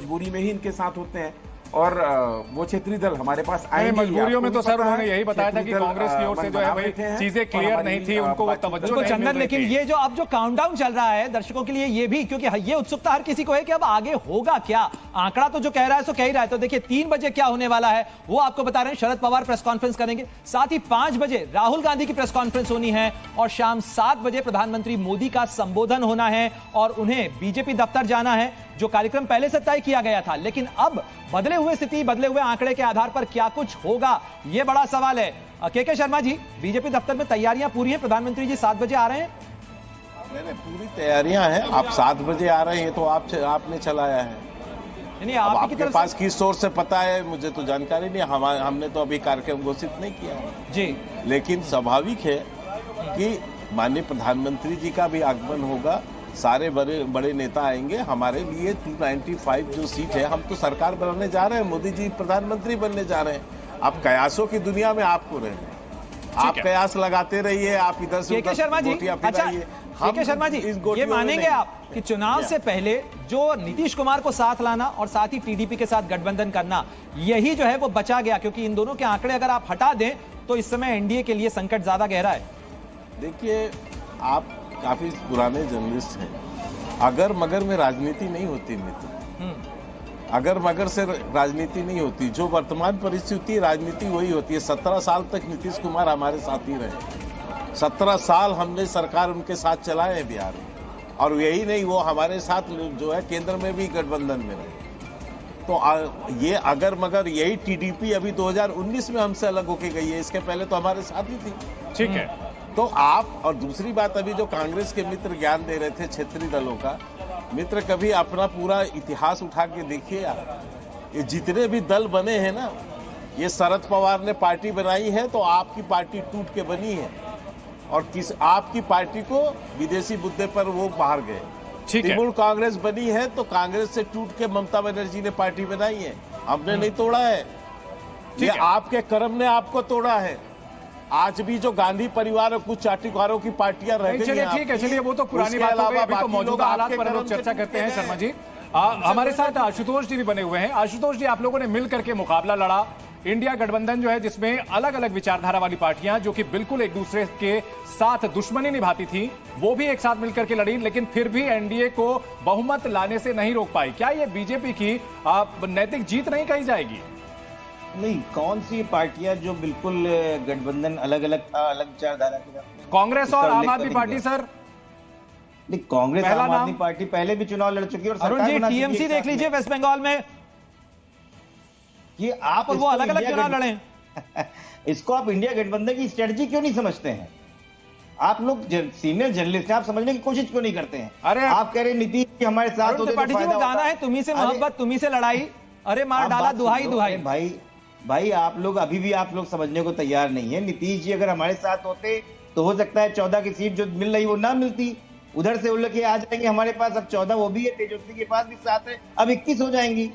मजबूरी में ही इनके साथ होते हैं और वो क्षेत्रीय दल हमारे पास आए। मजबूरियों में तो सर उन्होंने यही बताया था कि कांग्रेस की ओर से जो है भाई चीजें क्लियर नहीं थी, उनको वो तवज्जो नहीं चंदन, लेकिन ये जो अब जो काउंटडाउन चल रहा है दर्शकों के लिए, ये भी क्योंकि ये उत्सुकता हर किसी को है कि अब आगे होगा क्या। आंकड़ा तो जो कह रहा है सो कह ही रहा है। तो देखिए 3 बजे क्या होने वाला है वो आपको बता रहे हैं। शरद पवार प्रेस कॉन्फ्रेंस करेंगे, साथ ही 5 बजे राहुल गांधी की प्रेस कॉन्फ्रेंस होनी है और शाम 7 बजे प्रधानमंत्री मोदी का संबोधन होना है और उन्हें बीजेपी दफ्तर जाना है, जो कार्यक्रम पहले से तय किया गया था। लेकिन अब बदले हुए स्थिति, बदले हुए आंकड़े के आधार पर क्या कुछ होगा, यह बड़ा सवाल है। के शर्मा जी, बीजेपी दफ्तर में तैयारियां पूरी हैं, प्रधानमंत्री जी 7 बजे आ रहे हैं? नहीं, पूरी तैयारियां हैं। आप 7 बजे आ रहे हैं तो आपने चलाया है। नहीं, आपके पास किस सोर्स से पता है, मुझे तो जानकारी नहीं। हमने तो अभी कार्यक्रम घोषित नहीं किया है जी। लेकिन स्वाभाविक है कि माननीय प्रधानमंत्री जी का भी आगमन होगा, सारे बड़े नेता आएंगे। हमारे लिए 295 जो सीट है, हम तो सरकार बनाने जा रहे हैं, मोदी जी प्रधानमंत्री बनने जा रहे हैं। आप कयासों की दुनिया में आपको रहना है, आप कयास लगाते रहिए, आप इधर से के शर्मा जी, अच्छा के शर्मा जी, ये मानेंगे आप कि चुनाव से पहले जो नीतीश कुमार को साथ लाना और साथ ही टीडीपी के साथ गठबंधन करना, यही जो है वो बचा गया, क्योंकि इन दोनों के आंकड़े अगर आप हटा दें तो इस समय एनडीए के लिए संकट ज्यादा गहरा है। देखिए, आप काफी पुराने जर्नलिस्ट हैं। अगर मगर में राजनीति नहीं होती मित्र, अगर मगर से राजनीति नहीं होती। जो वर्तमान परिस्थिति, राजनीति वही होती है। 17 साल तक नीतीश कुमार हमारे साथ ही रहे। 17 साल हमने सरकार उनके साथ चलाए हैं बिहार में, और यही नहीं, वो हमारे साथ जो है केंद्र में भी गठबंधन में रहे। तो ये अगर मगर यही टीडीपी अभी 2019 में हमसे अलग होके गई है, इसके पहले तो हमारे साथ ही थी। ठीक है। तो आप, और दूसरी बात, अभी जो कांग्रेस के मित्र ज्ञान दे रहे थे क्षेत्रीय दलों का, मित्र कभी अपना पूरा इतिहास उठा के देखिए आप। ये जितने भी दल बने हैं ना, ये शरद पवार ने पार्टी बनाई है तो आपकी पार्टी टूट के बनी है, और आपकी पार्टी को विदेशी मुद्दे पर वो बाहर गए। तृणमूल कांग्रेस बनी है तो कांग्रेस से टूट के ममता बनर्जी ने पार्टी बनाई है, हमने नहीं तोड़ा है। ये आपके कर्म ने आपको तोड़ा है। आज भी जो गांधी परिवार और कुछ चाटुकारों की पार्टियां रह गई हैं। ठीक है, चलिए वो तो पुरानी बात हो गई। अभी तो मौजूदा हालात पर हम लोग चर्चा करते हैं। शर्मा जी, हमारे साथ आशुतोष जी भी बने हुए हैं। आशुतोष जी, आप लोगों ने मिल करके मुकाबला लड़ा। इंडिया गठबंधन जो है, जिसमें अलग अलग विचारधारा वाली पार्टियां जो कि बिल्कुल एक दूसरे के साथ दुश्मनी निभाती थी, वो भी एक साथ मिलकर के लड़ी, लेकिन फिर भी एनडीए को बहुमत लाने से नहीं रोक पाई। क्या ये बीजेपी की नैतिक जीत नहीं कही जाएगी? नहीं, कौन सी पार्टियां जो बिल्कुल गठबंधन अलग अलग था, अलग विचारधारा की? कांग्रेस और आम आदमी पार्टी सर। नहीं, कांग्रेस आम आदमी पार्टी पहले भी चुनाव लड़ चुकी है और अरुण जी, टीएमसी देख लीजिए वेस्ट बंगाल में, ये आप और वो अलग अलग चुनाव लड़े। इसको आप इंडिया गठबंधन की स्ट्रेटजी क्यों नहीं समझते हैं? आप लोग सीनियर जर्नलिस्ट हैं, आप समझने की कोशिश क्यों नहीं करते हैं? अरे आप कह रहे नीतीश जी हमारे साथ होते तो फायदा गाना है, तुम्ही से मोहब्बत तुम्ही से लड़ाई, अरे मार डाला दुहाई दुहाई। भाई आप लोग अभी भी आप लोग समझने को तैयार नहीं है। नीतीश जी अगर हमारे साथ होते तो हो सकता है 14 की सीट जो मिल रही वो ना मिलती, उधर से उड़ के आ जाएंगे हमारे पास। अब 14 वो भी है, तेजस्वी के पास भी 7 है, अब 21 हो जाएंगी।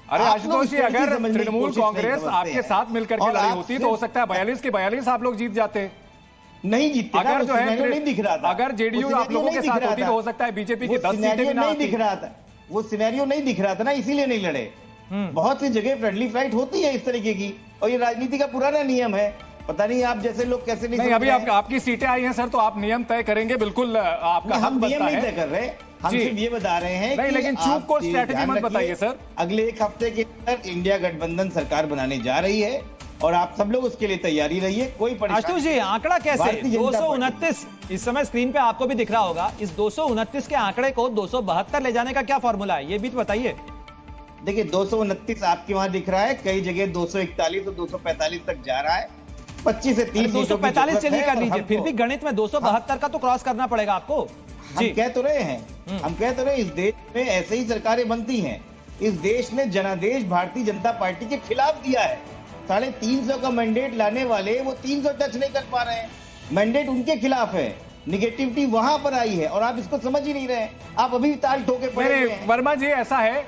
अरे आशुतोष जी, अगर तृणमूल कांग्रेस आपके साथ मिलकर के लड़ी होती तो हो सकता है 42 के 42 आप लोग जीत जाते। नहीं जीतते। अगर जो है नहीं दिख रहा था, अगर जेडीयू आप लोगों के साथ होती तो हो सकता है बीजेपी की 10 सीटें भी ना नहीं दिख रहा था। वो सिनेरियो नहीं दिख रहा था ना, इसीलिए नहीं लड़े। बहुत सी जगह फ्रेंडली फाइट होती है इस तरीके की, और ये राजनीति का पुराना नियम है। पता नहीं आप जैसे लोग कैसे नहीं अभी आपकी सीटें आई हैं सर, तो आप नियम तय करेंगे, बिल्कुल आपका हम नियम नहीं तय कर रहे, हम सिर्फ ये बता रहे हैं नहीं, लेकिन चूक को स्ट्रेटजी मत बताइए सर। अगले 1 हफ्ते के अंदर इंडिया गठबंधन सरकार बनाने जा रही है और आप सब लोग उसके लिए तैयारी रहिए। कोई परेशानी। आशुतोष जी, आंकड़ा कैसे 229 इस समय स्क्रीन पे आपको भी दिख रहा होगा, इस 229 के आंकड़े को 272 ले जाने का क्या फॉर्मूला है, ये भी तो बताइए। देखिए 229 आपके वहां दिख रहा है, कई जगह 241 और 245 तक जा रहा है। 25 से 30 245 चलिए कर लीजिए, फिर भी गणित में 272 का तो क्रॉस करना पड़ेगा आपको। हम कह तो रहे हैं, इस देश में ऐसे ही सरकारें बनती हैं। इस देश ने जनादेश भारतीय जनता पार्टी के खिलाफ दिया है। 350 का मैंडेट लाने वाले वो 300 टच नहीं कर पा रहे हैं, मैंडेट उनके खिलाफ है। निगेटिविटी वहां पर आई है और आप इसको समझ ही नहीं रहे। आप अभी ताल ठोके पड़े हुए हैं। वर्मा जी, ऐसा है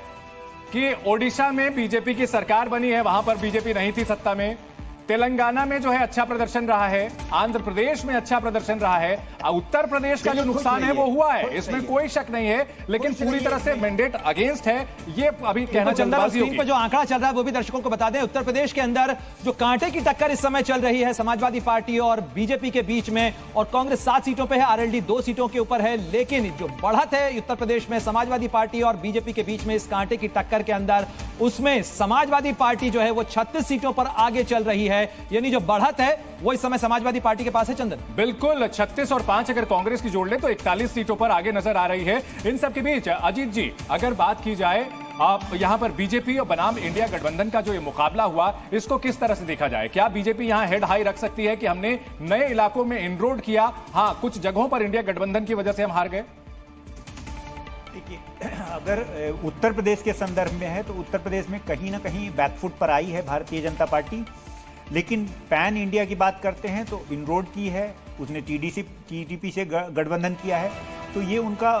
कि ओडिशा में बीजेपी की सरकार बनी है, वहां पर बीजेपी नहीं थी सत्ता में। तेलंगाना में जो है अच्छा प्रदर्शन रहा है, आंध्र प्रदेश में अच्छा प्रदर्शन रहा है, उत्तर प्रदेश का जो नुकसान है वो हुआ है, इसमें कोई शक नहीं है, लेकिन पूरी तरह से मैंडेट अगेंस्ट है, ये अभी कहना जल्दबाजी होगी। पर जो आंकड़ा चल रहा है वो भी दर्शकों को बता दें। उत्तर प्रदेश के अंदर जो कांटे की टक्कर इस समय चल रही है समाजवादी पार्टी और बीजेपी के बीच में, और कांग्रेस 7 सीटों पे है, आरएलडी 2 सीटों के ऊपर है, लेकिन जो बढ़त है उत्तर प्रदेश में समाजवादी पार्टी और बीजेपी के बीच में इस कांटे की टक्कर के अंदर, उसमें समाजवादी पार्टी जो है वो 36 सीटों पर आगे चल रही है, यानी जो बढ़त है वो इस समय समाजवादी पार्टी के पास है। चंदन, बिल्कुल 36 और 5 अगर कांग्रेस की जोड़ ले तो 41 सीटों पर आगे नजर आ रही है। इन सब के बीच अजीत जी, अगर बात की जाए आप यहां पर बीजेपी और बनाम इंडिया गठबंधन का जो ये मुकाबला हुआ, इसको किस तरह से देखा जाए? क्या बीजेपी यहां हेड हाई रख सकती है कि हमने नए इलाकों में इनरोड किया, हाँ कुछ जगहों पर इंडिया गठबंधन की वजह से हम हार गए? देखिए, अगर उत्तर प्रदेश के संदर्भ में है तो उत्तर प्रदेश में कहीं ना कहीं बैकफुट पर आई है भारतीय जनता पार्टी, लेकिन पैन इंडिया की बात करते हैं तो इनरोड की है, उसने टीडीपी से गठबंधन किया है, तो ये उनका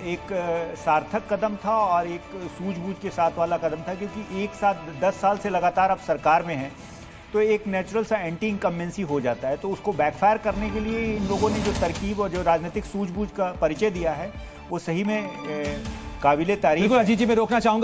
एक सार्थक कदम था और एक सूझबूझ के साथ वाला कदम था, क्योंकि एक साथ 10 साल से लगातार अब सरकार में है तो एक नेचुरल सा एंटी इनकम्बेंसी हो जाता है, तो उसको बैकफायर करने के लिए इन लोगों ने जो तरकीब और जो राजनीतिक सूझबूझ का परिचय दिया है वो सही में काबिले तारीफ है। बिल्कुल अजीत जी, मैं रोकना चाहूंगा।